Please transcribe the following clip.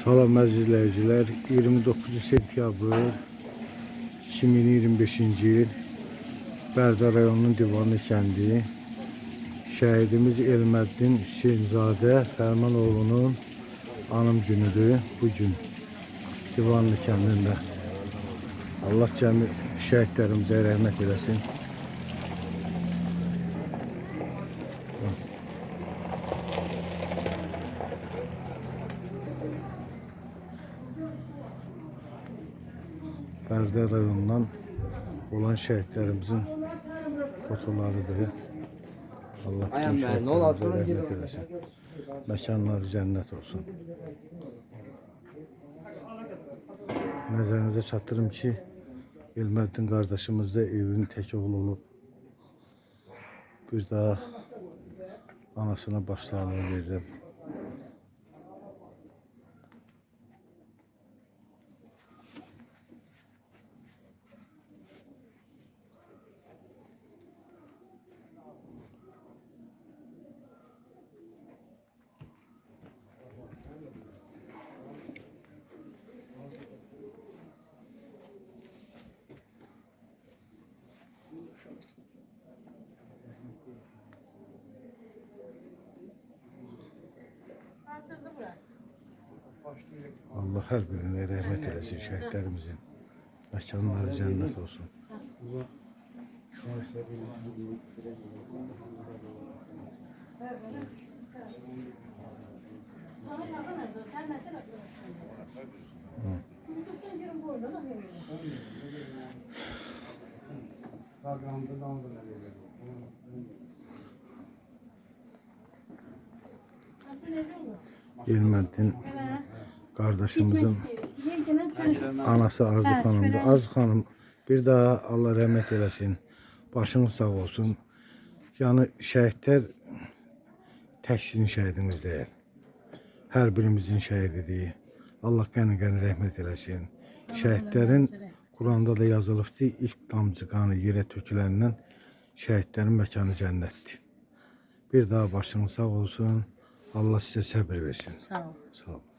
Salam əziz izləyicilər, 29 sentyabr 2025-ci il Bərdə rayonunun Divanlı kəndi şəhidimiz Elməddin Hüseynzadə Fərmanoğlu'nun anım günüdür. Bugün Divanlı kəndində. Allah cəmi şəhidlərimizə rəhmət eləsin. Bərdə rayonundan olan şəhidlərimizin fotolarıdır. Allah bütün şəhidlərimizə rəhmət eləsin. Məkanları cənnət olsun. Nəzərinizə çatdırım ki, Elməddin qardaşımız da evinin tək oğlu olub. Bir daha anasına başsağlığı verirəm. Allah her birine rəhmət eləsin şəhidlərimizin. Məkanları cənnət olsun. Elməddin kardeşimizin anası Arzu Hanım'dır. Arzu Hanım bir daha Allah rəhmət eləsin. Başınız sağ olsun. Yani şəhidlər tək sizin şəhidiniz deyil. Hər birimizin şəhididir. Allah qəni-qəni rəhmət eləsin. Şəhidlərin Quranda da yazılıbdır. İlk damcı qanı yerə töküləndən şəhidlərin məkanı cənnətdir. Bir daha başınız sağ olsun. Allah size səbir versin. Sağ ol. Sağ ol.